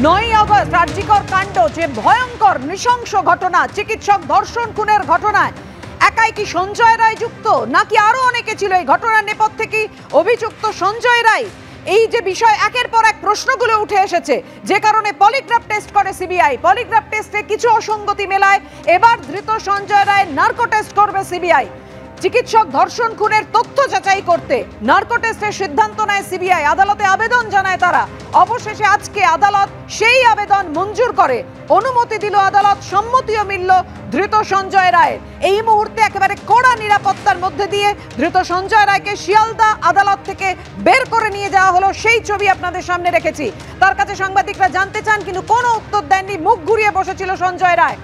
9 August RG Kar কাণ্ড, যে ভয়ঙ্কর নৃশংস ঘটনা, চিকিৎসক ধর্ষণ খুনের ঘটনায় একাই কি সঞ্জয় রায় যুক্ত নাকি আরো অনেকে ছিল? এই ঘটনার নেপথ্যে কি অভিযুক্ত সঞ্জয় রায়? এই যে বিষয় একের পর এক প্রশ্নগুলো উঠে এসেছে, যে কারণে পলিগ্রাফ টেস্ট করে সিবিআই। পলিগ্রাফ টেস্টে কিছু অসঙ্গতি মেলায় এবার ধৃত সঞ্জয় রায় নার্কো টেস্ট করবে সিবিআই। চিকিৎসক ধর্ষণ খুনের তথ্য যাচাই করতে নার্কো টেস্টের সিদ্ধান্ত নেয় সিবিআই। আদালতে আবেদন জানায় তারা। অবশেষে আজকে আদালত সেই আবেদন মঞ্জুর করে, অনুমতি দিল আদালত, সম্মতিও মিলল ধৃত সঞ্জয় রায়ের। এই মুহূর্তে একেবারে কড়া নিরাপত্তার মধ্যে দিয়ে ধৃত সঞ্জয় রায়কে শিয়ালদা আদালত থেকে বের করে নিয়ে যাওয়া হলো। সেই ছবি আপনাদের সামনে রেখেছি। তার কাছে সাংবাদিকরা জানতে চান, কিন্তু কোনো উত্তর দেননি, মুখ ঘুরিয়ে বসেছিল সঞ্জয় রায়।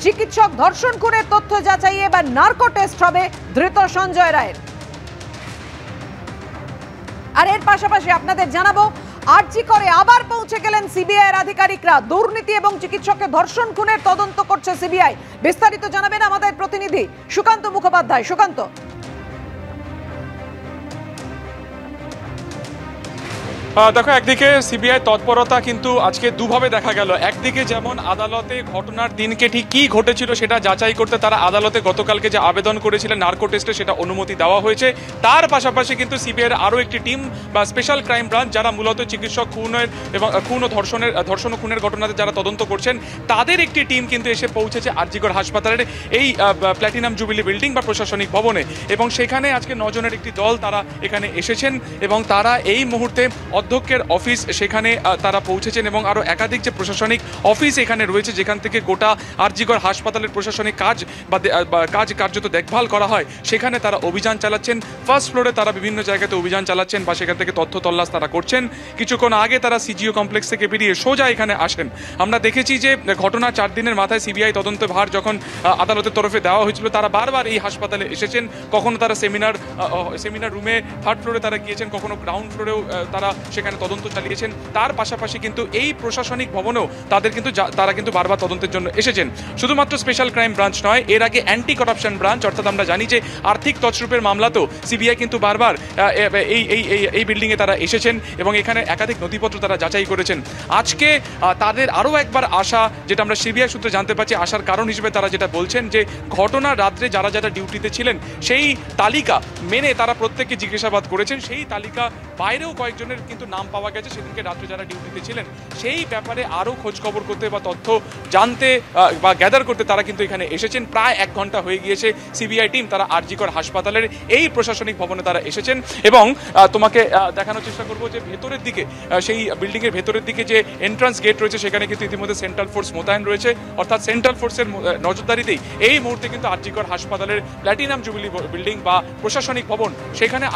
চিকিৎসক ধর্ষণ খুনের তথ্য যাচাই এবার নার্কো টেস্ট হবে ধৃত সঞ্জয় রায়ের। আর এর পাশাপাশি আপনাদের জানাবো, আরজি করে আবার পৌঁছে গেলেন সিবিআই এর আধিকারিকরা। দুর্নীতি এবং চিকিৎসকের ধর্ষণ খুনের তদন্ত করছে সিবিআই। বিস্তারিত জানাবেন আমাদের প্রতিনিধি সুকান্ত মুখোপাধ্যায়। সুকান্ত, দেখো, একদিকে সিবিআই তৎপরতা কিন্তু আজকে দুভাবে দেখা গেল। একদিকে যেমন আদালতে ঘটনার দিনকে ঠিক কি ঘটেছিল সেটা যাচাই করতে তারা আদালতে গতকালকে যে আবেদন করেছিলেন নার্কো টেস্টে, সেটা অনুমতি দেওয়া হয়েছে। তার পাশাপাশি কিন্তু সিবিআইয়ের আরও একটি টিম বা স্পেশাল ক্রাইম ব্রাঞ্চ, যারা মূলত চিকিৎসক খুনের এবং ধর্ষণ ও খুনের ঘটনাতে যারা তদন্ত করছেন, তাদের একটি টিম কিন্তু এসে পৌঁছেছে আরজিকর হাসপাতালের এই প্ল্যাটিনাম জুবিলি বিল্ডিং বা প্রশাসনিক ভবনে। এবং সেখানে আজকে 9 জনের একটি দল তারা এখানে এসেছেন এবং তারা এই মুহূর্তে অধ্যক্ষের অফিস সেখানে তারা পৌঁছেছেন এবং আরও একাধিক যে প্রশাসনিক অফিস এখানে রয়েছে, যেখান থেকে গোটা আরজিকর হাসপাতালের প্রশাসনিক কাজ বা কার্যত দেখভাল করা হয়, সেখানে তারা অভিযান চালাচ্ছেন। ফার্স্ট ফ্লোরে তারা বিভিন্ন জায়গাতে অভিযান চালাচ্ছেন বা সেখান থেকে তথ্য তল্লাশ তারা করছেন। কিছুক্ষণ আগে তারা সিজিও কমপ্লেক্স থেকে বেরিয়ে সোজা এখানে আসেন। আমরা দেখেছি যে ঘটনা 4 দিনের মাথায় সিবিআই তদন্ত ভার যখন আদালতের তরফে দেওয়া হয়েছিল, তারা বারবার এই হাসপাতালে এসেছেন। কখনো তারা সেমিনার রুমে 3rd ফ্লোরে তারা গিয়েছেন, কখনো গ্রাউন্ড ফ্লোরেও তারা সেখানে তদন্ত চালিয়েছেন। তার পাশাপাশি কিন্তু এই প্রশাসনিক ভবনেও তারা কিন্তু বারবার তদন্তের জন্য এসেছেন। শুধুমাত্র স্পেশাল ক্রাইম ব্রাঞ্চ নয়, এর আগে অ্যান্টি করাপশন ব্রাঞ্চ, অর্থাৎ আমরা জানি যে আর্থিক তছরূপের মামলাতেও সিবিআই কিন্তু বারবার এই বিল্ডিংয়ে তারা এসেছেন এবং এখানে একাধিক নথিপত্র তারা যাচাই করেছেন। আজকে তাদের আরও একবার আসা, যেটা আমরা সিবিআই সূত্রে জানতে পারছি, আসার কারণ হিসেবে তারা যেটা বলছেন যে ঘটনার রাত্রে যারা যারা ডিউটিতে ছিলেন সেই তালিকা মেনে তারা প্রত্যেককে জিজ্ঞাসাবাদ করেছেন। সেই তালিকা বাইরেও কয়েকজনের কিন্তু নাম পাওয়া গেছে সেদিনকে রাত্রে যারা ডিউটিতে ছিলেন। সেই ব্যাপারে আরও খোঁজখবর করতে বা তথ্য জানতে বা গ্যাদার করতে তারা কিন্তু এখানে এসেছেন। প্রায় 1 ঘন্টা হয়ে গিয়েছে সিবিআই টিম তারা আরজিকর হাসপাতালের এই প্রশাসনিক ভবনে তারা এসেছেন। এবং তোমাকে দেখানোর চেষ্টা করবো যে ভেতরের দিকে, সেই বিল্ডিংয়ের ভেতরের দিকে যে এন্ট্রান্স গেট রয়েছে, সেখানে কিন্তু ইতিমধ্যে সেন্ট্রাল ফোর্স মোতায়েন রয়েছে। অর্থাৎ সেন্ট্রাল ফোর্সের নজরদারিতেই এই মুহূর্তে কিন্তু আরজিকর হাসপাতালের প্ল্যাটিনাম জুবিলি বিল্ডিং বা প্রশাসনিক ভবন, সেখানে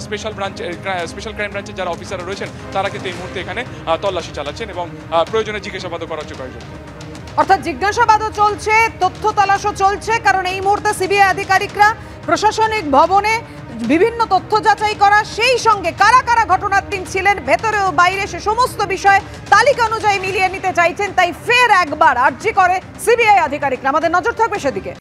স্পেশাল ক্রাইম ব্রাঞ্চের যারা অফিসাররা রয়েছেন তারা কিন্তু এই মুহূর্তে এখানে তল্লাশি চালাচ্ছেন এবং প্রয়োজনে জিজ্ঞাসাবাদও করা হচ্ছে কয়েকজন। অর্থাৎ জিজ্ঞাসাবাদও চলছে, তথ্য তালাশও চলছে, কারণ এই মুহূর্তে সিবিআই আধিকারিকরা প্রশাসনিক ভবনে বিভিন্ন তথ্য যাচাই করা, সেই সঙ্গে কারা কারা ঘটনার দিন ছিলেন ভেতরে ও বাইরে, সে সমস্ত বিষয় তালিকা অনুযায়ী মিলিয়ে নিতে চাইছেন। তাই ফের একবার আরজি করে সিবিআই আধিকারিকরা। আমাদের নজর থাকবে সেদিকে।